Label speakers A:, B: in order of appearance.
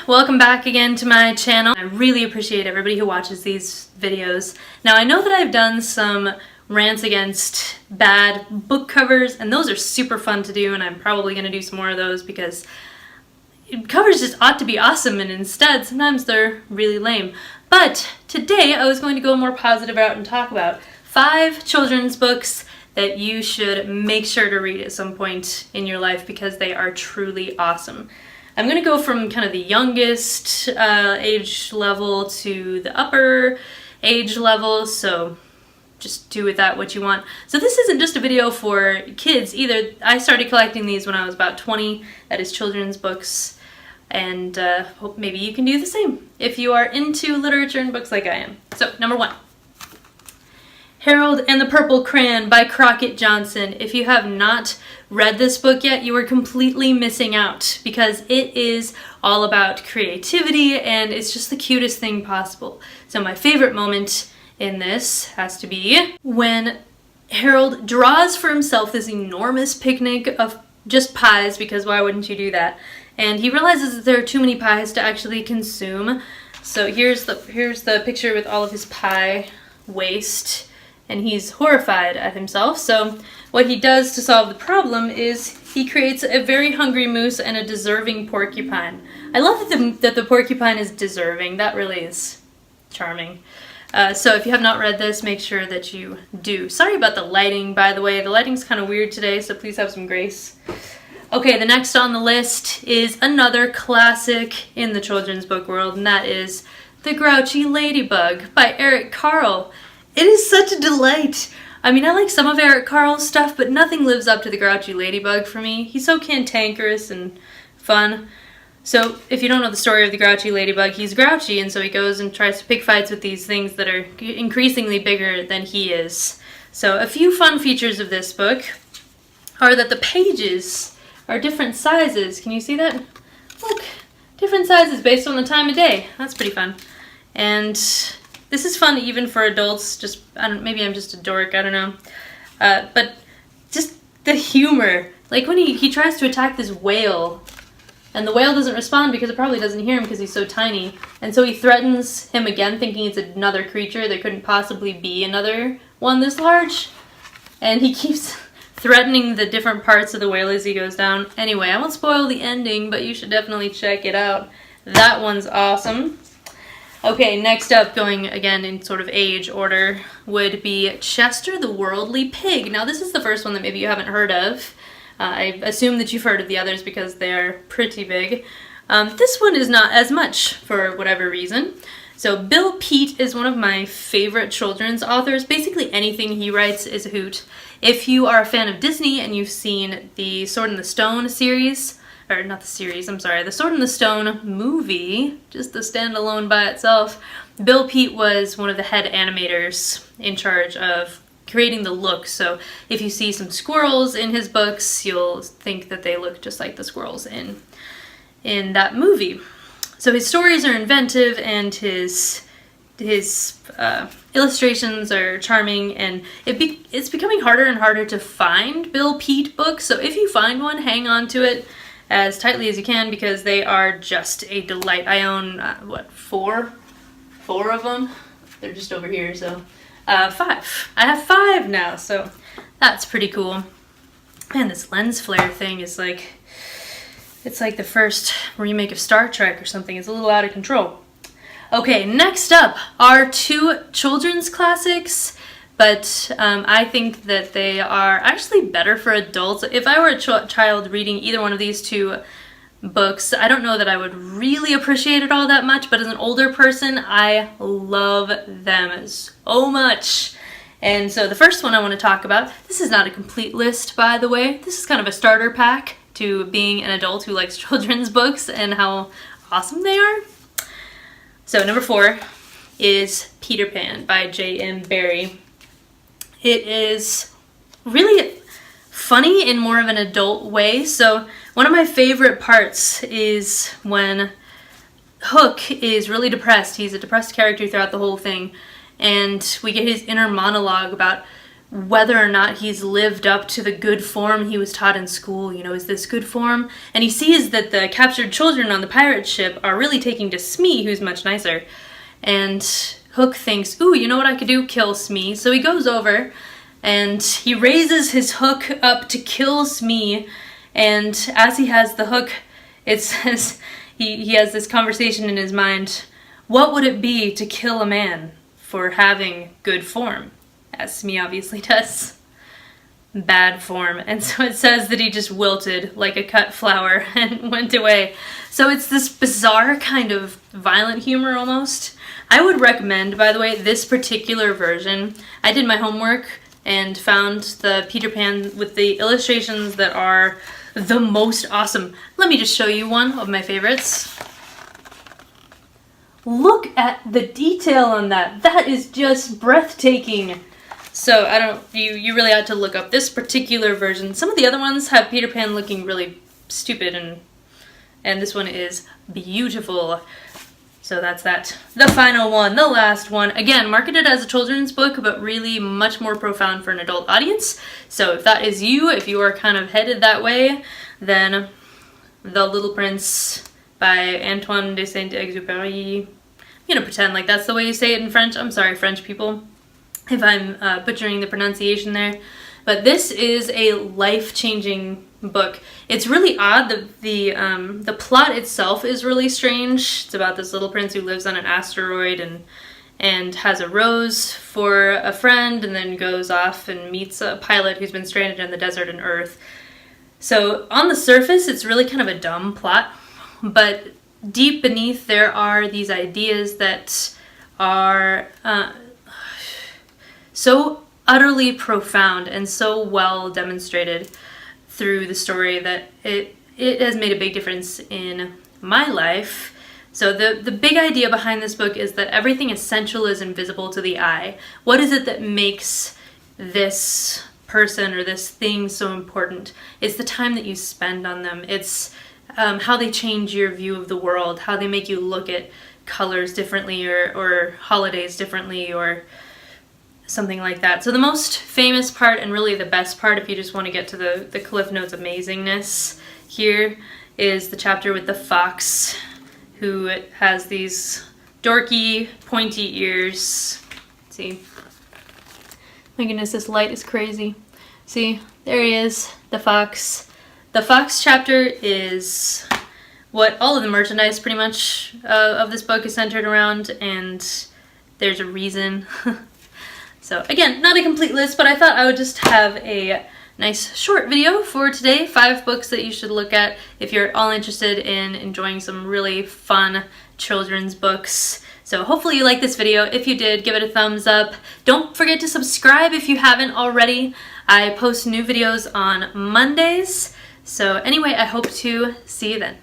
A: welcome back again to my channel. I really appreciate everybody who watches these videos. Now I know that I've done some rants against bad book covers, and those are super fun to do, and I'm probably going to do some more of those because covers just ought to be awesome, and instead sometimes they're really lame. But today I was going to go a more positive route and talk about 5 children's books that you should make sure to read at some point in your life because they are truly awesome. I'm going to go from kind of the youngest age level to the upper age level, so just do with that what you want. So this isn't just a video for kids either. I started collecting these when I was about 20, that is children's books, and hope maybe you can do the same if you are into literature and books like I am. So number 1. Harold and the Purple Crayon by Crockett Johnson. If you have not read this book yet, you are completely missing out because it is all about creativity and it's just the cutest thing possible. So my favorite moment in this has to be when Harold draws for himself this enormous picnic of just pies, because why wouldn't you do that? And he realizes that there are too many pies to actually consume. So here's the picture with all of his pie waste. And he's horrified at himself, so what he does to solve the problem is he creates a very hungry moose and a deserving porcupine. I love that the porcupine is deserving. That really is charming. So if you have not read this, make sure that you do. Sorry about the lighting, by the way. The lighting's kind of weird today, so please have some grace. Okay, the next on the list is another classic in the children's book world, and that is The Grouchy Ladybug by Eric Carle. It is such a delight. I mean, I like some of Eric Carle's stuff, but nothing lives up to The Grouchy Ladybug for me. He's so cantankerous and fun. So, if you don't know the story of The Grouchy Ladybug, he's grouchy, and so he goes and tries to pick fights with these things that are increasingly bigger than he is. So, a few fun features of this book are that the pages are different sizes. Can you see that? Look, different sizes based on the time of day. That's pretty fun. And this is fun even for adults, just, maybe I'm just a dork, I don't know. But just the humor. Like when he tries to attack this whale, and the whale doesn't respond because it probably doesn't hear him because he's so tiny. And so he threatens him again, thinking it's another creature. There couldn't possibly be another one this large. And he keeps threatening the different parts of the whale as he goes down. Anyway, I won't spoil the ending, but you should definitely check it out. That one's awesome. Okay, next up, going again in sort of age order, would be Chester the Worldly Pig. Now this is the first one that maybe you haven't heard of. I assume that you've heard of the others because they're pretty big. This one is not as much for whatever reason. So Bill Peet is one of my favorite children's authors. Basically anything he writes is a hoot. If you are a fan of Disney and you've seen the Sword in the Stone series, or not the series, I'm sorry, the Sword in the Stone movie, just the standalone by itself, Bill Peet was one of the head animators in charge of creating the look. So if you see some squirrels in his books, you'll think that they look just like the squirrels in that movie. So his stories are inventive and his illustrations are charming, and it's becoming harder and harder to find Bill Peet books. So if you find one, hang on to it as tightly as you can because they are just a delight. I own, four of them? They're just over here, so 5. I have 5 now, so that's pretty cool. Man, this lens flare thing is like, it's like the first remake of Star Trek or something. It's a little out of control. Okay, next up are 2 children's classics, but I think that they are actually better for adults. If I were a child reading either one of these 2 books, I don't know that I would really appreciate it all that much, but as an older person, I love them so much. And so the first one I want to talk about, this is not a complete list, by the way. This is kind of a starter pack to being an adult who likes children's books and how awesome they are. So number 4 is Peter Pan by J.M. Barrie. It is really funny in more of an adult way. So one of my favorite parts is when Hook is really depressed. He's a depressed character throughout the whole thing. And we get his inner monologue about whether or not he's lived up to the good form he was taught in school. You know, is this good form? And he sees that the captured children on the pirate ship are really taking to Smee, who's much nicer. And Hook thinks, ooh, you know what I could do? Kill Smee. So he goes over and he raises his hook up to kill Smee. And as he has the hook, it says, he has this conversation in his mind. What would it be to kill a man for having good form? As Smee obviously does. Bad form. And so it says that he just wilted like a cut flower and went away. So it's this bizarre kind of violent humor almost. I would recommend, by the way, this particular version. I did my homework and found the Peter Pan with the illustrations that are the most awesome. Let me just show you one of my favorites. Look at the detail on that. That is just breathtaking. So you really ought to look up this particular version. Some of the other ones have Peter Pan looking really stupid, and this one is beautiful. So that's that. The final one, the last one. Again, marketed as a children's book, but really much more profound for an adult audience. So if that is you, if you are kind of headed that way, then The Little Prince by Antoine de Saint-Exupéry. I'm gonna pretend like that's the way you say it in French. I'm sorry, French people, if I'm butchering the pronunciation there. But this is a life-changing book. It's really odd. The plot itself is really strange. It's about this little prince who lives on an asteroid and has a rose for a friend, and then goes off and meets a pilot who's been stranded in the desert on Earth. So on the surface, it's really kind of a dumb plot, but deep beneath there are these ideas that are so utterly profound and so well demonstrated through the story that it has made a big difference in my life. So the big idea behind this book is that everything essential is invisible to the eye. What is it that makes this person or this thing so important? It's the time that you spend on them. It's how they change your view of the world, how they make you look at colors differently or holidays differently or something like that. So the most famous part, and really the best part if you just want to get to the Cliff Notes amazingness here, is the chapter with the fox who has these dorky pointy ears. See? My goodness, this light is crazy. See, there he is, the fox. The fox chapter is what all of the merchandise pretty much of this book is centered around, and there's a reason. So again, not a complete list, but I thought I would just have a nice short video for today. 5 books that you should look at if you're all interested in enjoying some really fun children's books. So hopefully you liked this video. If you did, give it a thumbs up. Don't forget to subscribe if you haven't already. I post new videos on Mondays. So anyway, I hope to see you then.